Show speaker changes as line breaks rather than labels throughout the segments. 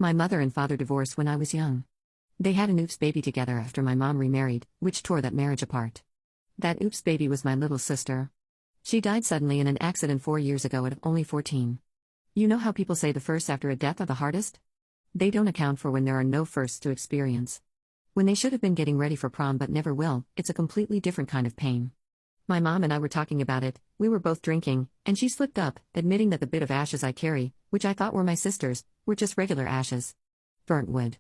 My mother and father divorced when I was young. They had an oops baby together after my mom remarried, which tore that marriage apart. That oops baby was my little sister. She died suddenly in an accident 4 years ago at only 14. You know how people say the firsts after a death are the hardest? They don't account for when there are no firsts to experience. When they should have been getting ready for prom but never will, it's a completely different kind of pain. My mom and I were talking about it, we were both drinking, and she slipped up, admitting that the bit of ashes I carry, which I thought were my sister's, were just regular ashes. Burnt wood.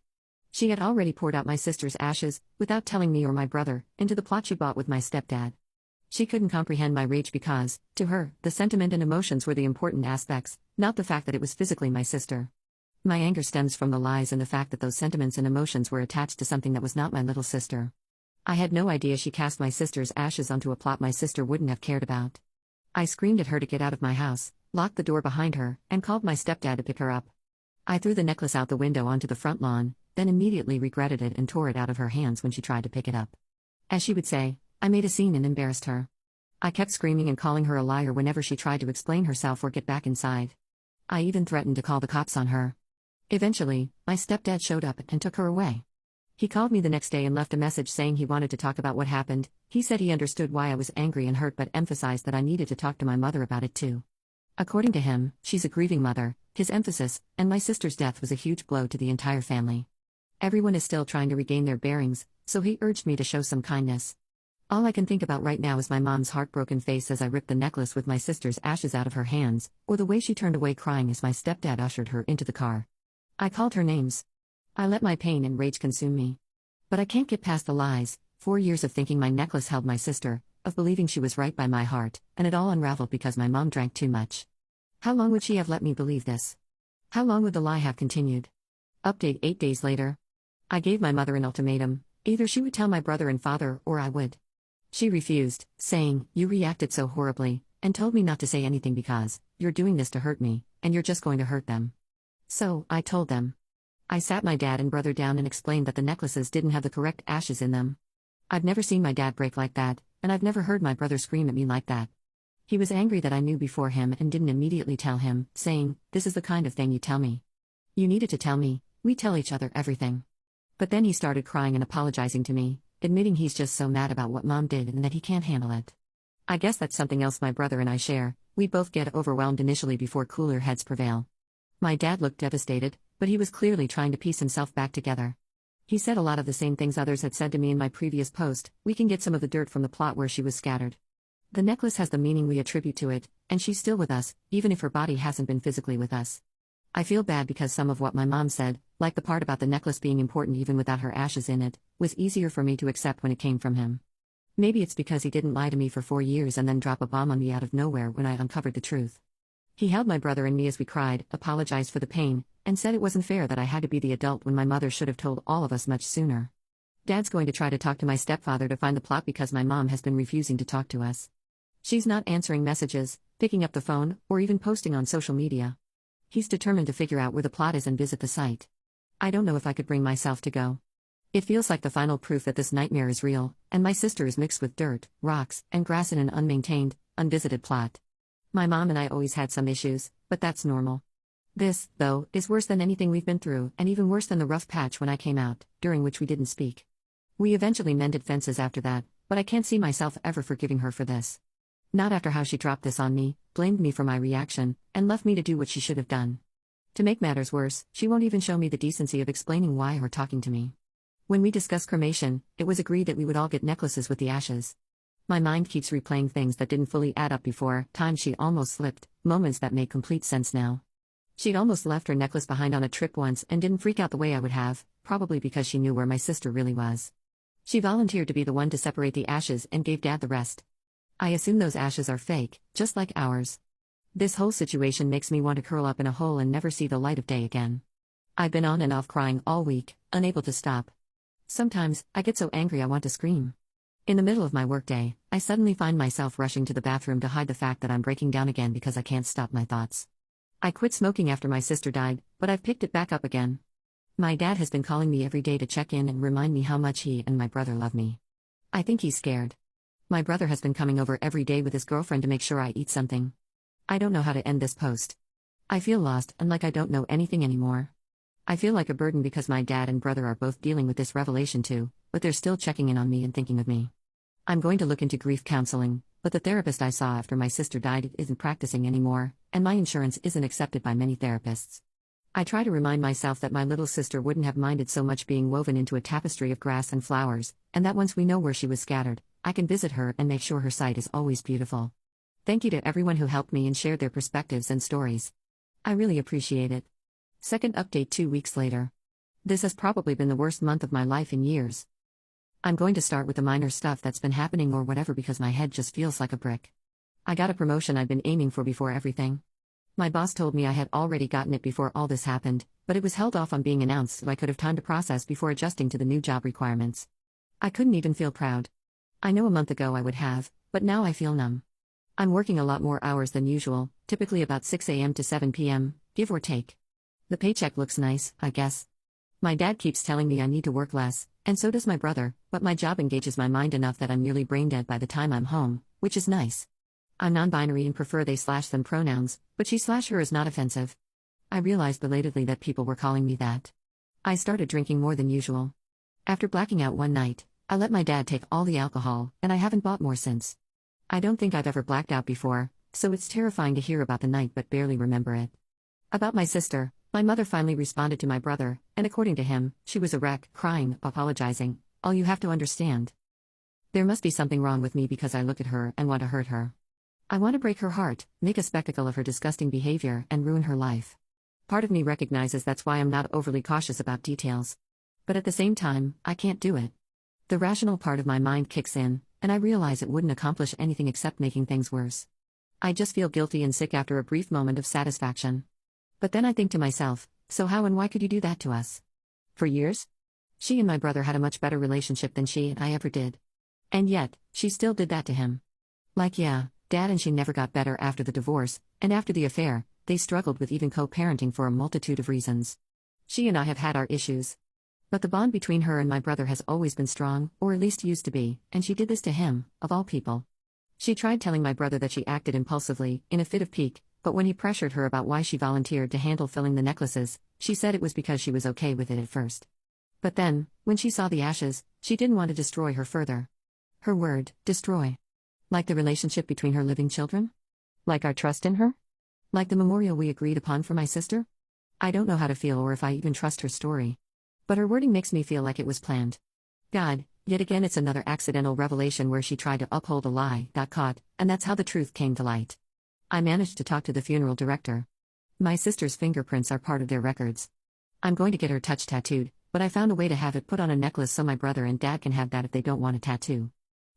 She had already poured out my sister's ashes, without telling me or my brother, into the plot she bought with my stepdad. She couldn't comprehend my rage because, to her, the sentiment and emotions were the important aspects, not the fact that it was physically my sister. My anger stems from the lies and the fact that those sentiments and emotions were attached to something that was not my little sister. I had no idea she cast my sister's ashes onto a plot my sister wouldn't have cared about. I screamed at her to get out of my house, locked the door behind her, and called my stepdad to pick her up. I threw the necklace out the window onto the front lawn, then immediately regretted it and tore it out of her hands when she tried to pick it up. As she would say, I made a scene and embarrassed her. I kept screaming and calling her a liar whenever she tried to explain herself or get back inside. I even threatened to call the cops on her. Eventually, my stepdad showed up and took her away. He called me the next day and left a message saying he wanted to talk about what happened. He said he understood why I was angry and hurt but emphasized that I needed to talk to my mother about it too. According to him, she's a grieving mother, his emphasis, and my sister's death was a huge blow to the entire family. Everyone is still trying to regain their bearings, so he urged me to show some kindness. All I can think about right now is my mom's heartbroken face as I ripped the necklace with my sister's ashes out of her hands, or the way she turned away crying as my stepdad ushered her into the car. I called her names. I let my pain and rage consume me. But I can't get past the lies, 4 years of thinking my necklace held my sister, of believing she was right by my heart, and it all unraveled because my mom drank too much. How long would she have let me believe this? How long would the lie have continued? Update 8 days later. I gave my mother an ultimatum, either she would tell my brother and father or I would. She refused, saying, "You reacted so horribly, and told me not to say anything because, you're doing this to hurt me, and you're just going to hurt them." So, I told them. I sat my dad and brother down and explained that the necklaces didn't have the correct ashes in them. I've never seen my dad break like that, and I've never heard my brother scream at me like that. He was angry that I knew before him and didn't immediately tell him, saying, "This is the kind of thing you tell me. You needed to tell me, we tell each other everything." But then he started crying and apologizing to me, admitting he's just so mad about what mom did and that he can't handle it. I guess that's something else my brother and I share, we both get overwhelmed initially before cooler heads prevail. My dad looked devastated, but he was clearly trying to piece himself back together. He said a lot of the same things others had said to me in my previous post, we can get some of the dirt from the plot where she was scattered. The necklace has the meaning we attribute to it, and she's still with us, even if her body hasn't been physically with us. I feel bad because some of what my mom said, like the part about the necklace being important even without her ashes in it, was easier for me to accept when it came from him. Maybe it's because he didn't lie to me for 4 years and then drop a bomb on me out of nowhere when I uncovered the truth. He held my brother and me as we cried, apologized for the pain, and said it wasn't fair that I had to be the adult when my mother should have told all of us much sooner. Dad's going to try to talk to my stepfather to find the plot because my mom has been refusing to talk to us. She's not answering messages, picking up the phone, or even posting on social media. He's determined to figure out where the plot is and visit the site. I don't know if I could bring myself to go. It feels like the final proof that this nightmare is real, and my sister is mixed with dirt, rocks, and grass in an unmaintained, unvisited plot. My mom and I always had some issues, but that's normal. This, though, is worse than anything we've been through, and even worse than the rough patch when I came out, during which we didn't speak. We eventually mended fences after that, but I can't see myself ever forgiving her for this. Not after how she dropped this on me, blamed me for my reaction, and left me to do what she should have done. To make matters worse, she won't even show me the decency of explaining why or talking to me. When we discussed cremation, it was agreed that we would all get necklaces with the ashes. My mind keeps replaying things that didn't fully add up before, times she almost slipped, moments that make complete sense now. She'd almost left her necklace behind on a trip once and didn't freak out the way I would have, probably because she knew where my sister really was. She volunteered to be the one to separate the ashes and gave Dad the rest. I assume those ashes are fake, just like ours. This whole situation makes me want to curl up in a hole and never see the light of day again. I've been on and off crying all week, unable to stop. Sometimes, I get so angry I want to scream. In the middle of my workday, I suddenly find myself rushing to the bathroom to hide the fact that I'm breaking down again because I can't stop my thoughts. I quit smoking after my sister died, but I've picked it back up again. My dad has been calling me every day to check in and remind me how much he and my brother love me. I think he's scared. My brother has been coming over every day with his girlfriend to make sure I eat something. I don't know how to end this post. I feel lost and like I don't know anything anymore. I feel like a burden because my dad and brother are both dealing with this revelation too, but they're still checking in on me and thinking of me. I'm going to look into grief counseling, but the therapist I saw after my sister died isn't practicing anymore, and my insurance isn't accepted by many therapists. I try to remind myself that my little sister wouldn't have minded so much being woven into a tapestry of grass and flowers, and that once we know where she was scattered, I can visit her and make sure her sight is always beautiful. Thank you to everyone who helped me and shared their perspectives and stories. I really appreciate it. Second update 2 weeks later. This has probably been the worst month of my life in years. I'm going to start with the minor stuff that's been happening or whatever because my head just feels like a brick. I got a promotion I'd been aiming for before everything. My boss told me I had already gotten it before all this happened, but it was held off on being announced so I could have time to process before adjusting to the new job requirements. I couldn't even feel proud. I know a month ago I would have, but now I feel numb. I'm working a lot more hours than usual, typically about 6 a.m. to 7 p.m., give or take. The paycheck looks nice, I guess. My dad keeps telling me I need to work less, and so does my brother, but my job engages my mind enough that I'm nearly brain dead by the time I'm home, which is nice. I'm non-binary and prefer they/them pronouns, but she/her is not offensive. I realized belatedly that people were calling me that. I started drinking more than usual. After blacking out one night, I let my dad take all the alcohol, and I haven't bought more since. I don't think I've ever blacked out before, so it's terrifying to hear about the night but barely remember it. About my sister, my mother finally responded to my brother, and according to him, she was a wreck, crying, apologizing. All you have to understand. There must be something wrong with me because I look at her and want to hurt her. I want to break her heart, make a spectacle of her disgusting behavior, and ruin her life. Part of me recognizes that's why I'm not overly cautious about details. But at the same time, I can't do it. The rational part of my mind kicks in, and I realize it wouldn't accomplish anything except making things worse. I just feel guilty and sick after a brief moment of satisfaction. But then I think to myself, so how and why could you do that to us? For years? She and my brother had a much better relationship than she and I ever did. And yet, she still did that to him. Like yeah, Dad and she never got better after the divorce, and after the affair, they struggled with even co-parenting for a multitude of reasons. She and I have had our issues. But the bond between her and my brother has always been strong, or at least used to be, and she did this to him, of all people. She tried telling my brother that she acted impulsively, in a fit of pique, but when he pressured her about why she volunteered to handle filling the necklaces, she said it was because she was okay with it at first. But then, when she saw the ashes, she didn't want to destroy her further. Her word, destroy. Like the relationship between her living children? Like our trust in her? Like the memorial we agreed upon for my sister? I don't know how to feel or if I even trust her story. But her wording makes me feel like it was planned. God, yet again it's another accidental revelation where she tried to uphold a lie, got caught, and that's how the truth came to light. I managed to talk to the funeral director. My sister's fingerprints are part of their records. I'm going to get her touch tattooed, but I found a way to have it put on a necklace so my brother and dad can have that if they don't want a tattoo.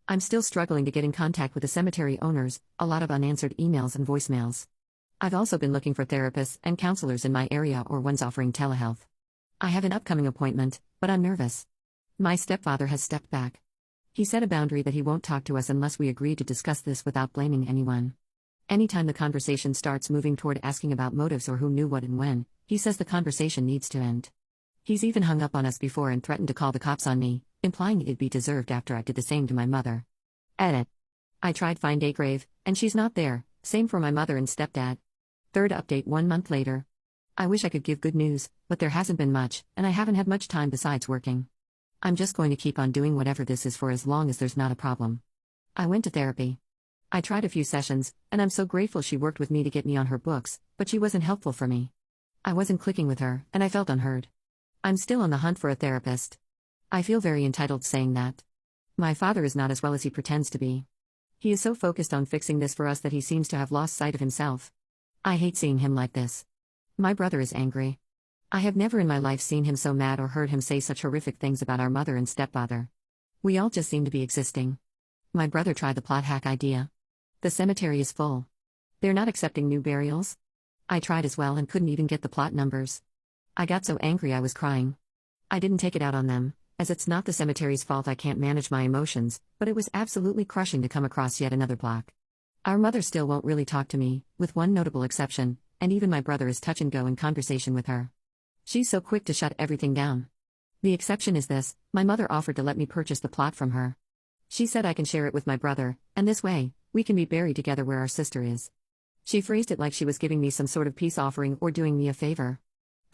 I'm still struggling to get in contact with the cemetery owners, a lot of unanswered emails and voicemails. I've also been looking for therapists and counselors in my area or ones offering telehealth. I have an upcoming appointment, but I'm nervous. My stepfather has stepped back. He set a boundary that he won't talk to us unless we agree to discuss this without blaming anyone. Anytime the conversation starts moving toward asking about motives or who knew what and when, he says the conversation needs to end. He's even hung up on us before and threatened to call the cops on me, implying it'd be deserved after I did the same to my mother. Edit. I tried find a grave, and she's not there, same for my mother and stepdad. Third update 1 month later. I wish I could give good news, but there hasn't been much, and I haven't had much time besides working. I'm just going to keep on doing whatever this is for as long as there's not a problem. I went to therapy. I tried a few sessions, and I'm so grateful she worked with me to get me on her books, but she wasn't helpful for me. I wasn't clicking with her, and I felt unheard. I'm still on the hunt for a therapist. I feel very entitled saying that. My father is not as well as he pretends to be. He is so focused on fixing this for us that he seems to have lost sight of himself. I hate seeing him like this. My brother is angry. I have never in my life seen him so mad or heard him say such horrific things about our mother and stepfather. We all just seem to be existing. My brother tried the plot hack idea. The cemetery is full. They're not accepting new burials. I tried as well and couldn't even get the plot numbers. I got so angry I was crying. I didn't take it out on them, as it's not the cemetery's fault I can't manage my emotions, but it was absolutely crushing to come across yet another block. Our mother still won't really talk to me, with one notable exception, and even my brother is touch and go in conversation with her. She's so quick to shut everything down. The exception is this: my mother offered to let me purchase the plot from her. She said I can share it with my brother, and this way, we can be buried together where our sister is. She phrased it like she was giving me some sort of peace offering or doing me a favor.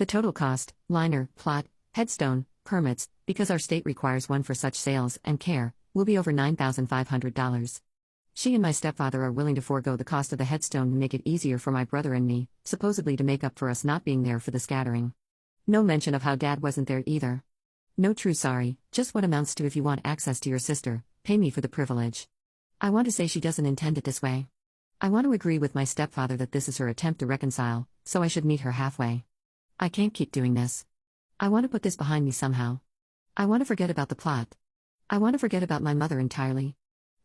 The total cost, liner, plot, headstone, permits, because our state requires one for such sales and care, will be over $9,500. She and my stepfather are willing to forego the cost of the headstone and make it easier for my brother and me, supposedly to make up for us not being there for the scattering. No mention of how Dad wasn't there either. No true sorry, just what amounts to if you want access to your sister, pay me for the privilege. I want to say she doesn't intend it this way. I want to agree with my stepfather that this is her attempt to reconcile, so I should meet her halfway. I can't keep doing this. I want to put this behind me somehow. I want to forget about the plot. I want to forget about my mother entirely.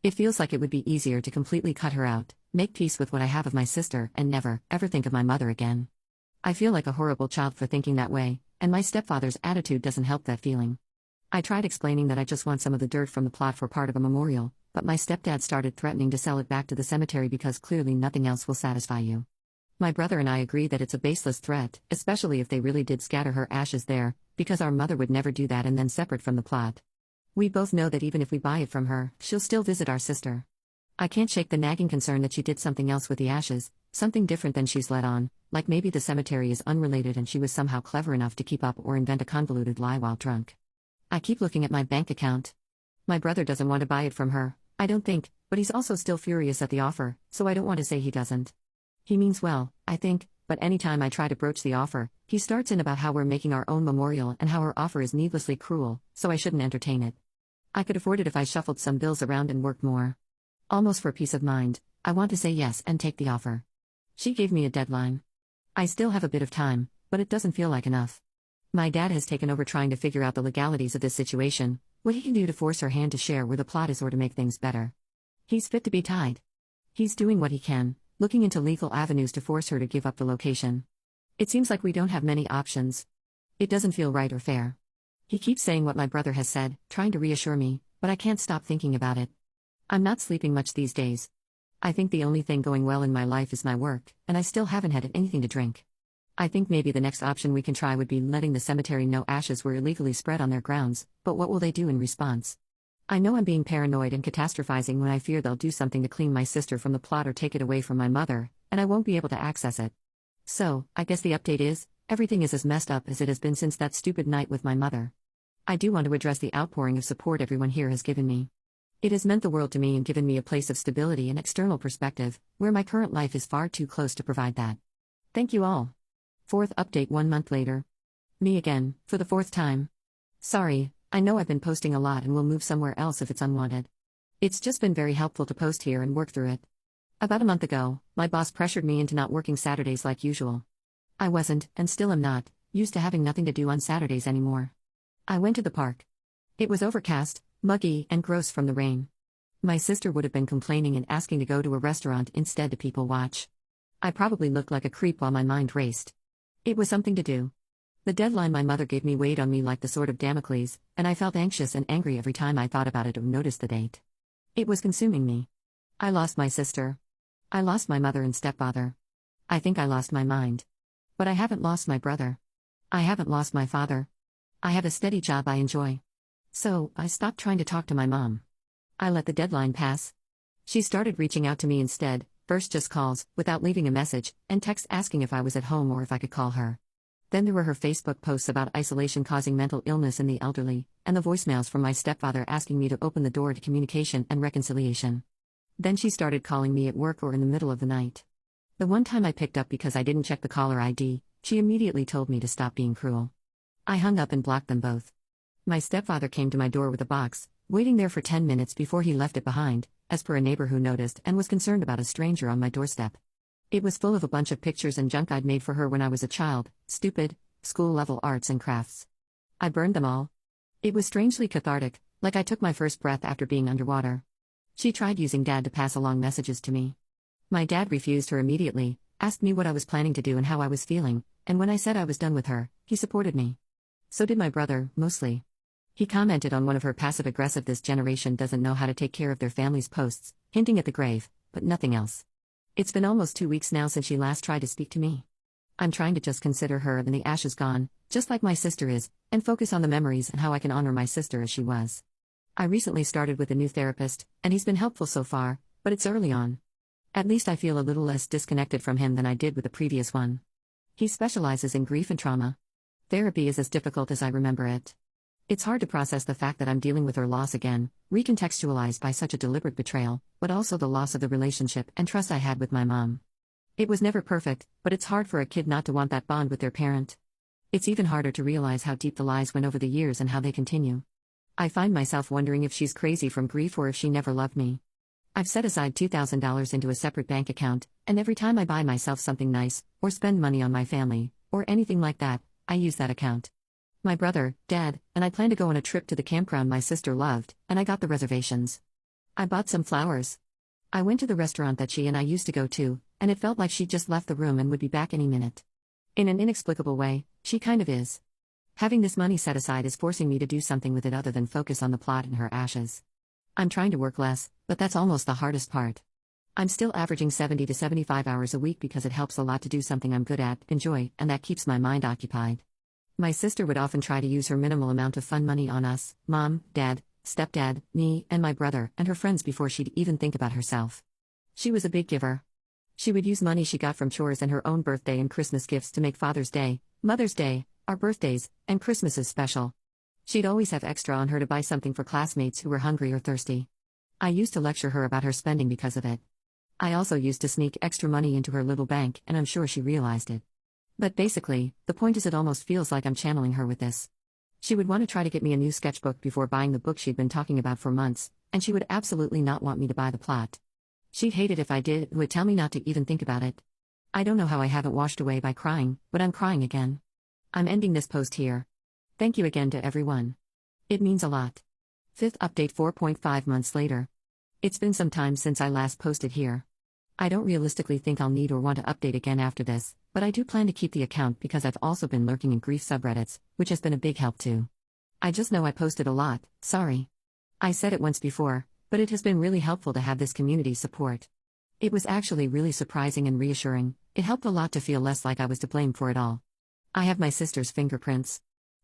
It feels like it would be easier to completely cut her out, make peace with what I have of my sister, and never, ever think of my mother again. I feel like a horrible child for thinking that way, and my stepfather's attitude doesn't help that feeling. I tried explaining that I just want some of the dirt from the plot for part of a memorial, but my stepdad started threatening to sell it back to the cemetery because clearly nothing else will satisfy you. My brother and I agree that it's a baseless threat, especially if they really did scatter her ashes there, because our mother would never do that and then separate from the plot. We both know that even if we buy it from her, she'll still visit our sister. I can't shake the nagging concern that she did something else with the ashes, something different than she's let on, like maybe the cemetery is unrelated and she was somehow clever enough to keep up or invent a convoluted lie while drunk. I keep looking at my bank account. My brother doesn't want to buy it from her, I don't think, but he's also still furious at the offer, so I don't want to say he doesn't. He means well, I think, but anytime I try to broach the offer, he starts in about how we're making our own memorial and how her offer is needlessly cruel, so I shouldn't entertain it. I could afford it if I shuffled some bills around and worked more. Almost for peace of mind, I want to say yes and take the offer. She gave me a deadline. I still have a bit of time, but it doesn't feel like enough. My dad has taken over trying to figure out the legalities of this situation, what he can do to force her hand to share where the plot is or to make things better. He's fit to be tied. He's doing what he can, looking into legal avenues to force her to give up the location. It seems like we don't have many options. It doesn't feel right or fair. He keeps saying what my brother has said, trying to reassure me, but I can't stop thinking about it. I'm not sleeping much these days. I think the only thing going well in my life is my work, and I still haven't had anything to drink. I think maybe the next option we can try would be letting the cemetery know ashes were illegally spread on their grounds, but what will they do in response? I know I'm being paranoid and catastrophizing when I fear they'll do something to clean my sister from the plot or take it away from my mother, and I won't be able to access it. So, I guess the update is, everything is as messed up as it has been since that stupid night with my mother. I do want to address the outpouring of support everyone here has given me. It has meant the world to me and given me a place of stability and external perspective, where my current life is far too close to provide that. Thank you all. Fourth update 1 month later. Me again, for the 4th time. Sorry, I know I've been posting a lot and will move somewhere else if it's unwanted. It's just been very helpful to post here and work through it. About a month ago, my boss pressured me into not working Saturdays like usual. I wasn't, and still am not, used to having nothing to do on Saturdays anymore. I went to the park. It was overcast, muggy, and gross from the rain. My sister would have been complaining and asking to go to a restaurant instead to people watch. I probably looked like a creep while my mind raced. It was something to do. The deadline my mother gave me weighed on me like the sword of Damocles, and I felt anxious and angry every time I thought about it or noticed the date. It was consuming me. I lost my sister. I lost my mother and stepfather. I think I lost my mind. But I haven't lost my brother. I haven't lost my father. I have a steady job I enjoy. So, I stopped trying to talk to my mom. I let the deadline pass. She started reaching out to me instead, first just calls, without leaving a message, and texts asking if I was at home or if I could call her. Then there were her Facebook posts about isolation causing mental illness in the elderly, and the voicemails from my stepfather asking me to open the door to communication and reconciliation. Then she started calling me at work or in the middle of the night. The one time I picked up because I didn't check the caller ID, she immediately told me to stop being cruel. I hung up and blocked them both. My stepfather came to my door with a box, waiting there for 10 minutes before he left it behind, as per a neighbor who noticed and was concerned about a stranger on my doorstep. It was full of a bunch of pictures and junk I'd made for her when I was a child, stupid, school-level arts and crafts. I burned them all. It was strangely cathartic, like I took my first breath after being underwater. She tried using Dad to pass along messages to me. My dad refused her immediately, asked me what I was planning to do and how I was feeling, and when I said I was done with her, he supported me. So did my brother, mostly. He commented on one of her passive-aggressive "this generation doesn't know how to take care of their family's" posts, hinting at the grave, but nothing else. It's been almost 2 weeks now since she last tried to speak to me. I'm trying to just consider her and the ashes gone, just like my sister is, and focus on the memories and how I can honor my sister as she was. I recently started with a new therapist, and he's been helpful so far, but it's early on. At least I feel a little less disconnected from him than I did with the previous one. He specializes in grief and trauma. Therapy is as difficult as I remember it. It's hard to process the fact that I'm dealing with her loss again, recontextualized by such a deliberate betrayal, but also the loss of the relationship and trust I had with my mom. It was never perfect, but it's hard for a kid not to want that bond with their parent. It's even harder to realize how deep the lies went over the years and how they continue. I find myself wondering if she's crazy from grief or if she never loved me. I've set aside $2,000 into a separate bank account, and every time I buy myself something nice, or spend money on my family, or anything like that, I use that account. My brother, Dad, and I plan to go on a trip to the campground my sister loved, and I got the reservations. I bought some flowers. I went to the restaurant that she and I used to go to, and it felt like she'd just left the room and would be back any minute. In an inexplicable way, she kind of is. Having this money set aside is forcing me to do something with it other than focus on the plot and her ashes. I'm trying to work less, but that's almost the hardest part. I'm still averaging 70 to 75 hours a week because it helps a lot to do something I'm good at, enjoy, and that keeps my mind occupied. My sister would often try to use her minimal amount of fun money on us, Mom, Dad, Stepdad, me, and my brother, and her friends before she'd even think about herself. She was a big giver. She would use money she got from chores and her own birthday and Christmas gifts to make Father's Day, Mother's Day, our birthdays, and Christmases special. She'd always have extra on her to buy something for classmates who were hungry or thirsty. I used to lecture her about her spending because of it. I also used to sneak extra money into her little bank, and I'm sure she realized it. But basically, the point is it almost feels like I'm channeling her with this. She would want to try to get me a new sketchbook before buying the book she'd been talking about for months, and she would absolutely not want me to buy the plot. She'd hate it if I did, and would tell me not to even think about it. I don't know how I haven't washed away by crying, but I'm crying again. I'm ending this post here. Thank you again to everyone. It means a lot. 5th update 4.5 months later. It's been some time since I last posted here. I don't realistically think I'll need or want to update again after this, but I do plan to keep the account because I've also been lurking in grief subreddits, which has been a big help too. I just know I posted a lot, sorry. I said it once before, but it has been really helpful to have this community support. It was actually really surprising and reassuring. It helped a lot to feel less like I was to blame for it all. I have my sister's fingerprints.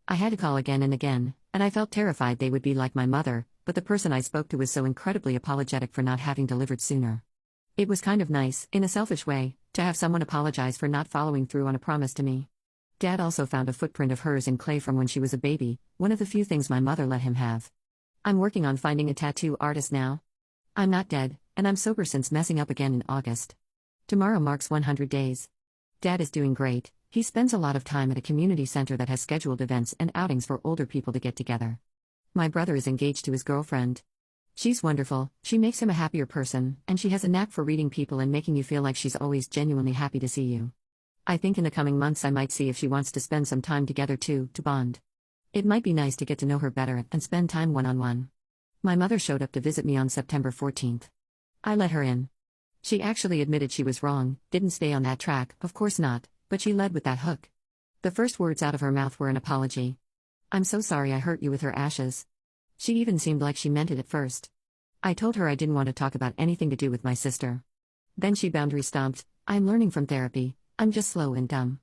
I had to call again and again, and I felt terrified they would be like my mother, but the person I spoke to was so incredibly apologetic for not having delivered sooner. It was kind of nice, in a selfish way, to have someone apologize for not following through on a promise to me. Dad also found a footprint of hers in clay from when she was a baby, one of the few things my mother let him have. I'm working on finding a tattoo artist now. I'm not dead, and I'm sober since messing up again in August. Tomorrow marks 100 days. Dad is doing great. He spends a lot of time at a community center that has scheduled events and outings for older people to get together. My brother is engaged to his girlfriend. She's wonderful, she makes him a happier person, and she has a knack for reading people and making you feel like she's always genuinely happy to see you. I think in the coming months I might see if she wants to spend some time together too, to bond. It might be nice to get to know her better and spend time one-on-one. My mother showed up to visit me on September 14th. I let her in. She actually admitted she was wrong, didn't stay on that track, of course not, but she led with that hook. The first words out of her mouth were an apology. I'm so sorry I hurt you with her ashes. She even seemed like she meant it at first. I told her I didn't want to talk about anything to do with my sister. Then she boundary stomped, I'm learning from therapy, I'm just slow and dumb.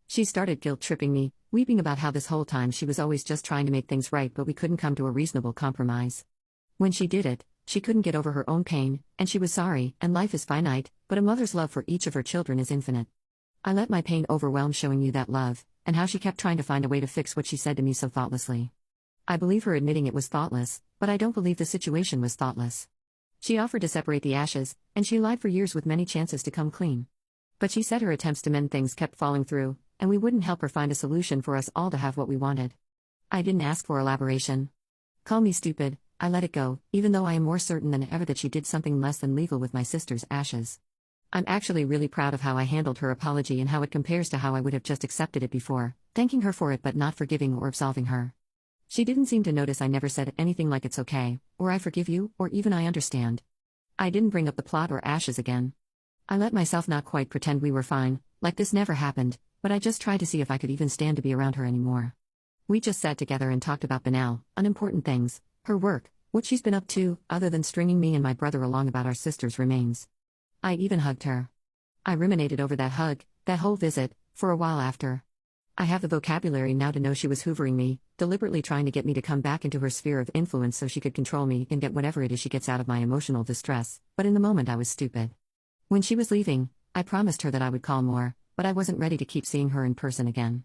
She started guilt-tripping me, weeping about how this whole time she was always just trying to make things right but we couldn't come to a reasonable compromise. When she did it, she couldn't get over her own pain, and she was sorry, and life is finite, but a mother's love for each of her children is infinite. I let my pain overwhelm showing you that love, and how she kept trying to find a way to fix what she said to me so thoughtlessly. I believe her admitting it was thoughtless, but I don't believe the situation was thoughtless. She offered to separate the ashes, and she lied for years with many chances to come clean. But she said her attempts to mend things kept falling through, and we wouldn't help her find a solution for us all to have what we wanted. I didn't ask for elaboration. Call me stupid, I let it go, even though I am more certain than ever that she did something less than legal with my sister's ashes. I'm actually really proud of how I handled her apology and how it compares to how I would have just accepted it before, thanking her for it but not forgiving or absolving her. She didn't seem to notice I never said anything like it's okay, or I forgive you, or even I understand. I didn't bring up the plot or ashes again. I let myself not quite pretend we were fine, like this never happened, but I just tried to see if I could even stand to be around her anymore. We just sat together and talked about banal, unimportant things, her work, what she's been up to, other than stringing me and my brother along about our sister's remains. I even hugged her. I ruminated over that hug, that whole visit, for a while after. I have the vocabulary now to know she was hoovering me, deliberately trying to get me to come back into her sphere of influence so she could control me and get whatever it is she gets out of my emotional distress, but in the moment I was stupid. When she was leaving, I promised her that I would call more, but I wasn't ready to keep seeing her in person again.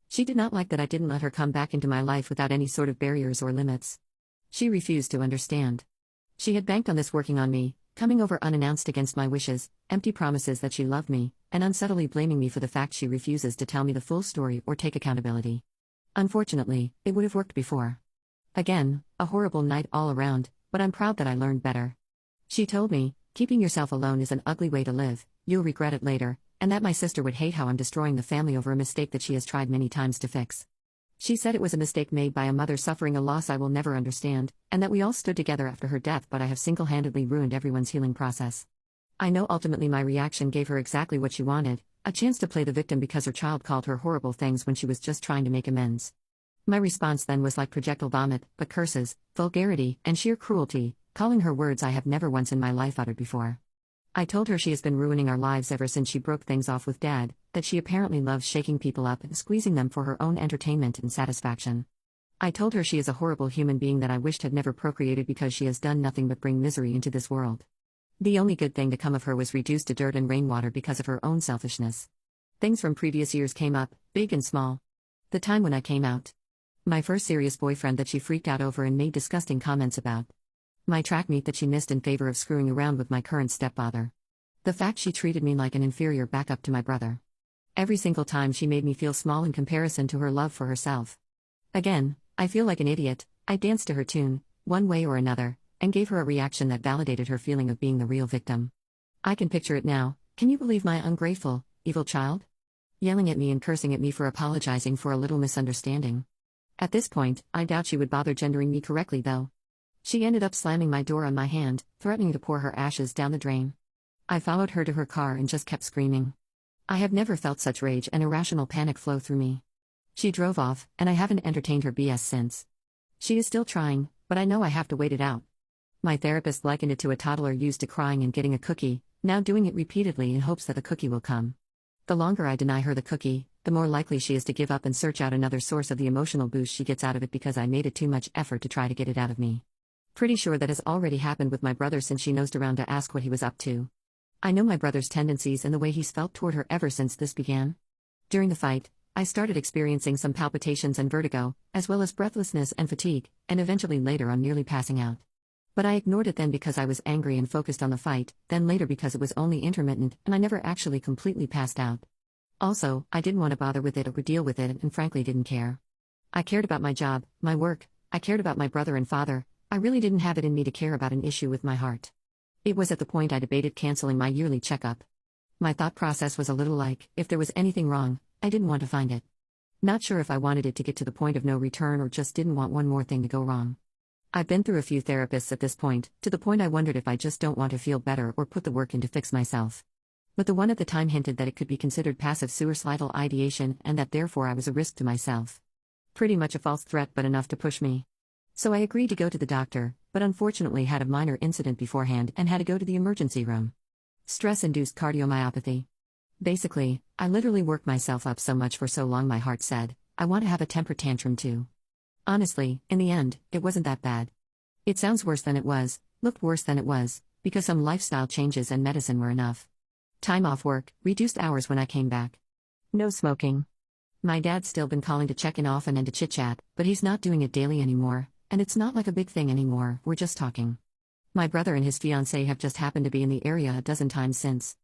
She did not like that I didn't let her come back into my life without any sort of barriers or limits. She refused to understand. She had banked on this working on me, coming over unannounced against my wishes, empty promises that she loved me, and unsubtly blaming me for the fact she refuses to tell me the full story or take accountability. Unfortunately, it would have worked before. Again, a horrible night all around, but I'm proud that I learned better. She told me, keeping yourself alone is an ugly way to live, you'll regret it later, and that my sister would hate how I'm destroying the family over a mistake that she has tried many times to fix. She said it was a mistake made by a mother suffering a loss I will never understand, and that we all stood together after her death, but I have single-handedly ruined everyone's healing process. I know ultimately my reaction gave her exactly what she wanted, a chance to play the victim because her child called her horrible things when she was just trying to make amends. My response then was like projectile vomit, but curses, vulgarity, and sheer cruelty, calling her words I have never once in my life uttered before. I told her she has been ruining our lives ever since she broke things off with Dad, that she apparently loves shaking people up and squeezing them for her own entertainment and satisfaction. I told her she is a horrible human being that I wished had never procreated because she has done nothing but bring misery into this world. The only good thing to come of her was reduced to dirt and rainwater because of her own selfishness. Things from previous years came up, big and small. The time when I came out. My first serious boyfriend that she freaked out over and made disgusting comments about. My track meet that she missed in favor of screwing around with my current stepfather. The fact she treated me like an inferior backup to my brother. Every single time she made me feel small in comparison to her love for herself. Again, I feel like an idiot. I danced to her tune, one way or another, and gave her a reaction that validated her feeling of being the real victim. I can picture it now. Can you believe my ungrateful, evil child? Yelling at me and cursing at me for apologizing for a little misunderstanding. At this point, I doubt she would bother gendering me correctly though. She ended up slamming my door on my hand, threatening to pour her ashes down the drain. I followed her to her car and just kept screaming. I have never felt such rage and irrational panic flow through me. She drove off, and I haven't entertained her BS since. She is still trying, but I know I have to wait it out. My therapist likened it to a toddler used to crying and getting a cookie, now doing it repeatedly in hopes that the cookie will come. The longer I deny her the cookie, the more likely she is to give up and search out another source of the emotional boost she gets out of it because I made it too much effort to try to get it out of me. Pretty sure that has already happened with my brother since she nosed around to ask what he was up to. I know my brother's tendencies and the way he's felt toward her ever since this began. During the fight, I started experiencing some palpitations and vertigo, as well as breathlessness and fatigue, and eventually later on nearly passing out. But I ignored it then because I was angry and focused on the fight, then later because it was only intermittent and I never actually completely passed out. Also, I didn't want to bother with it or deal with it and frankly didn't care. I cared about my job, my work, I cared about my brother and father. I really didn't have it in me to care about an issue with my heart. It was at the point I debated canceling my yearly checkup. My thought process was a little like, if there was anything wrong, I didn't want to find it. Not sure if I wanted it to get to the point of no return or just didn't want one more thing to go wrong. I've been through a few therapists at this point, to the point I wondered if I just don't want to feel better or put the work in to fix myself. But the one at the time hinted that it could be considered passive suicidal ideation and that therefore I was a risk to myself. Pretty much a false threat but enough to push me. So I agreed to go to the doctor, but unfortunately had a minor incident beforehand and had to go to the emergency room. Stress-induced cardiomyopathy. Basically, I literally worked myself up so much for so long my heart said, I want to have a temper tantrum too. Honestly, in the end, it wasn't that bad. It sounds worse than it was, looked worse than it was, because some lifestyle changes and medicine were enough. Time off work, reduced hours when I came back. No smoking. My dad's still been calling to check in often and to chit-chat, but he's not doing it daily anymore, and it's not like a big thing anymore, we're just talking. My brother and his fiancée have just happened to be in the area a dozen times since.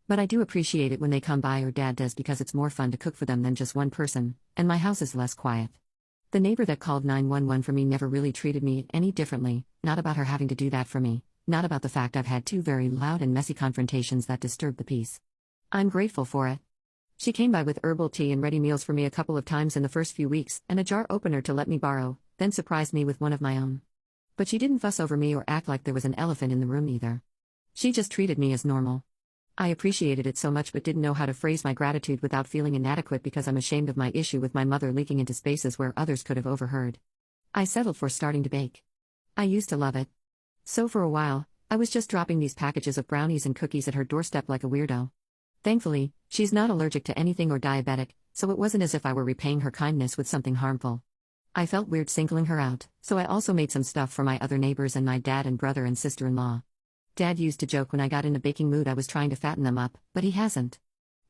But I do appreciate it when they come by or Dad does because it's more fun to cook for them than just one person, and my house is less quiet. The neighbor that called 911 for me never really treated me any differently, not about her having to do that for me, not about the fact I've had 2 very loud and messy confrontations that disturbed the peace. I'm grateful for it. She came by with herbal tea and ready meals for me a couple of times in the first few weeks and a jar opener to let me borrow, then surprised me with one of my own. But she didn't fuss over me or act like there was an elephant in the room either. She just treated me as normal. I appreciated it so much but didn't know how to phrase my gratitude without feeling inadequate because I'm ashamed of my issue with my mother leaking into spaces where others could have overheard. I settled for starting to bake. I used to love it. So for a while, I was just dropping these packages of brownies and cookies at her doorstep like a weirdo. Thankfully, she's not allergic to anything or diabetic, so it wasn't as if I were repaying her kindness with something harmful. I felt weird singling her out, so I also made some stuff for my other neighbors and my dad and brother and sister-in-law. Dad used to joke when I got in a baking mood I was trying to fatten them up, but he hasn't.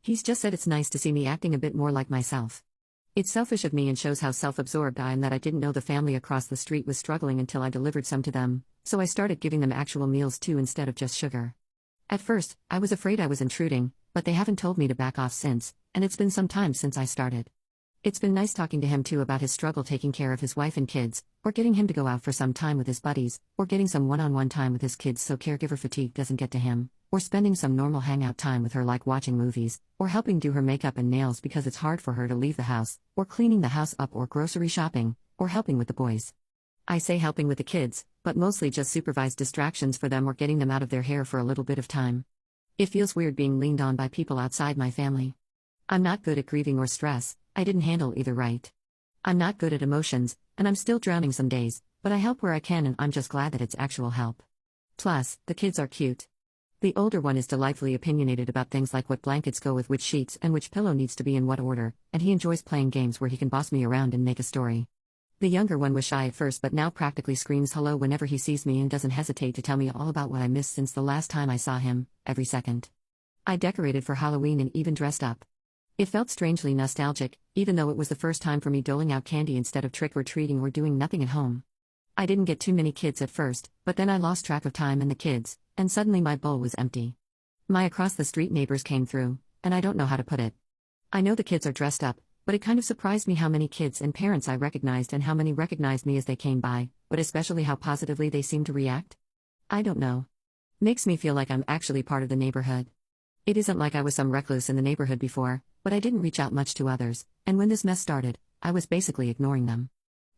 He's just said it's nice to see me acting a bit more like myself. It's selfish of me and shows how self-absorbed I am that I didn't know the family across the street was struggling until I delivered some to them, so I started giving them actual meals too instead of just sugar. At first, I was afraid I was intruding, but they haven't told me to back off since, and it's been some time since I started. It's been nice talking to him too about his struggle taking care of his wife and kids, or getting him to go out for some time with his buddies, or getting some one-on-one time with his kids so caregiver fatigue doesn't get to him, or spending some normal hangout time with her like watching movies, or helping do her makeup and nails because it's hard for her to leave the house, or cleaning the house up or grocery shopping, or helping with the boys. I say helping with the kids, but mostly just supervise distractions for them or getting them out of their hair for a little bit of time. It feels weird being leaned on by people outside my family. I'm not good at grieving or stress, I didn't handle either right. I'm not good at emotions, and I'm still drowning some days, but I help where I can and I'm just glad that it's actual help. Plus, the kids are cute. The older one is delightfully opinionated about things like what blankets go with which sheets and which pillow needs to be in what order, and he enjoys playing games where he can boss me around and make a story. The younger one was shy at first but now practically screams hello whenever he sees me and doesn't hesitate to tell me all about what I missed since the last time I saw him, every second. I decorated for Halloween and even dressed up. It felt strangely nostalgic, even though it was the first time for me doling out candy instead of trick-or-treating or doing nothing at home. I didn't get too many kids at first, but then I lost track of time and the kids, and suddenly my bowl was empty. My across-the-street neighbors came through, and I don't know how to put it. I know the kids are dressed up, but it kind of surprised me how many kids and parents I recognized and how many recognized me as they came by, but especially how positively they seemed to react. I don't know. Makes me feel like I'm actually part of the neighborhood. It isn't like I was some recluse in the neighborhood before, but I didn't reach out much to others, and when this mess started, I was basically ignoring them.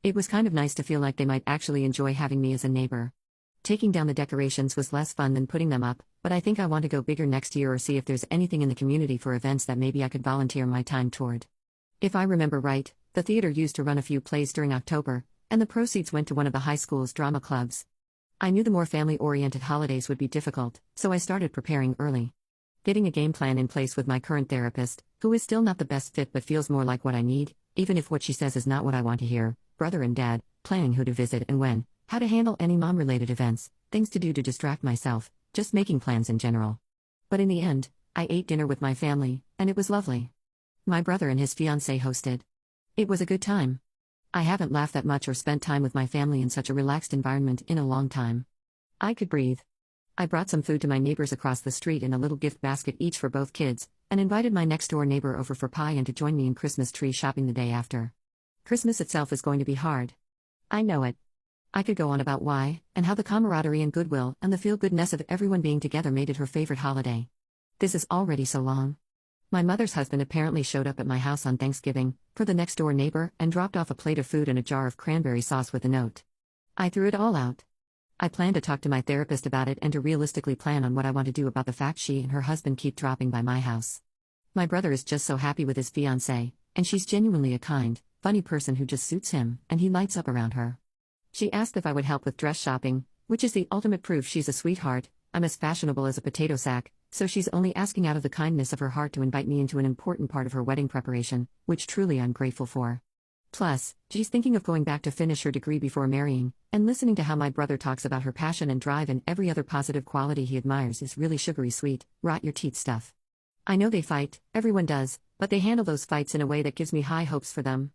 It was kind of nice to feel like they might actually enjoy having me as a neighbor. Taking down the decorations was less fun than putting them up, but I think I want to go bigger next year or see if there's anything in the community for events that maybe I could volunteer my time toward. If I remember right, the theater used to run a few plays during October, and the proceeds went to one of the high school's drama clubs. I knew the more family-oriented holidays would be difficult, so I started preparing early. Getting a game plan in place with my current therapist, who is still not the best fit but feels more like what I need, even if what she says is not what I want to hear, brother and dad, planning who to visit and when, how to handle any mom-related events, things to do to distract myself, just making plans in general. But in the end, I ate dinner with my family, and it was lovely. My brother and his fiancée hosted. It was a good time. I haven't laughed that much or spent time with my family in such a relaxed environment in a long time. I could breathe. I brought some food to my neighbors across the street in a little gift basket each for both kids, and invited my next-door neighbor over for pie and to join me in Christmas tree shopping the day after. Christmas itself is going to be hard. I know it. I could go on about why, and how the camaraderie and goodwill and the feel-goodness of everyone being together made it her favorite holiday. This is already so long. My mother's husband apparently showed up at my house on Thanksgiving, for the next-door neighbor, and dropped off a plate of food and a jar of cranberry sauce with a note. I threw it all out. I plan to talk to my therapist about it and to realistically plan on what I want to do about the fact she and her husband keep dropping by my house. My brother is just so happy with his fiancée, and she's genuinely a kind, funny person who just suits him, and he lights up around her. She asked if I would help with dress shopping, which is the ultimate proof she's a sweetheart. I'm as fashionable as a potato sack, so she's only asking out of the kindness of her heart to invite me into an important part of her wedding preparation, which truly I'm grateful for. Plus, she's thinking of going back to finish her degree before marrying, and listening to how my brother talks about her passion and drive and every other positive quality he admires is really sugary sweet, rot-your-teeth stuff. I know they fight, everyone does, but they handle those fights in a way that gives me high hopes for them.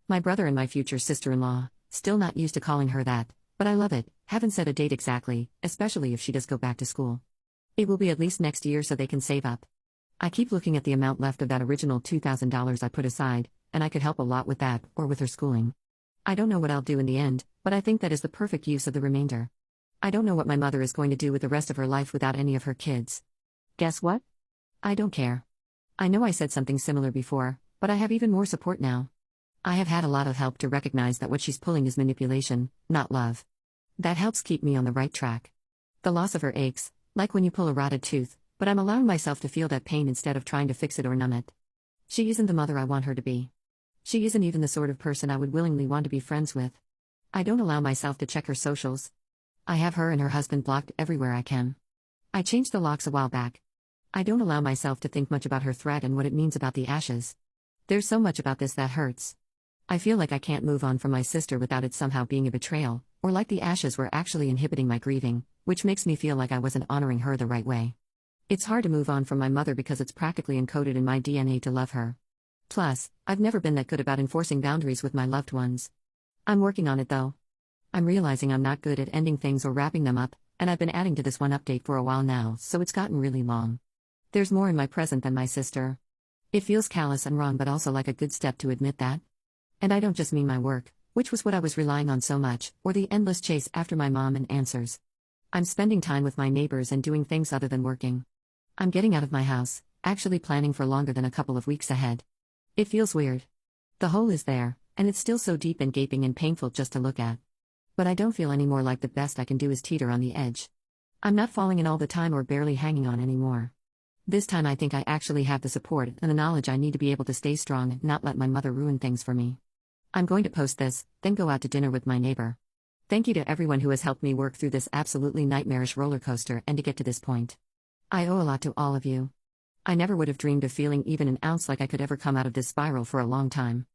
My brother and my future sister-in-law, still not used to calling her that, but I love it, haven't set a date exactly, especially if she does go back to school. It will be at least next year so they can save up. I keep looking at the amount left of that original $2,000 I put aside, and I could help a lot with that, or with her schooling. I don't know what I'll do in the end, but I think that is the perfect use of the remainder. I don't know what my mother is going to do with the rest of her life without any of her kids. Guess what? I don't care. I know I said something similar before, but I have even more support now. I have had a lot of help to recognize that what she's pulling is manipulation, not love. That helps keep me on the right track. The loss of her aches, like when you pull a rotted tooth, but I'm allowing myself to feel that pain instead of trying to fix it or numb it. She isn't the mother I want her to be. She isn't even the sort of person I would willingly want to be friends with. I don't allow myself to check her socials. I have her and her husband blocked everywhere I can. I changed the locks a while back. I don't allow myself to think much about her threat and what it means about the ashes. There's so much about this that hurts. I feel like I can't move on from my sister without it somehow being a betrayal, or like the ashes were actually inhibiting my grieving, which makes me feel like I wasn't honoring her the right way. It's hard to move on from my mother because it's practically encoded in my DNA to love her. Plus, I've never been that good about enforcing boundaries with my loved ones. I'm working on it though. I'm realizing I'm not good at ending things or wrapping them up, and I've been adding to this one update for a while now, so it's gotten really long. There's more in my present than my sister. It feels callous and wrong, but also like a good step to admit that. And I don't just mean my work, which was what I was relying on so much, or the endless chase after my mom and answers. I'm spending time with my neighbors and doing things other than working. I'm getting out of my house, actually planning for longer than a couple of weeks ahead. It feels weird. The hole is there, and it's still so deep and gaping and painful just to look at. But I don't feel anymore like the best I can do is teeter on the edge. I'm not falling in all the time or barely hanging on anymore. This time I think I actually have the support and the knowledge I need to be able to stay strong and not let my mother ruin things for me. I'm going to post this, then go out to dinner with my neighbor. Thank you to everyone who has helped me work through this absolutely nightmarish roller coaster and to get to this point. I owe a lot to all of you. I never would have dreamed of feeling even an ounce like I could ever come out of this spiral for a long time.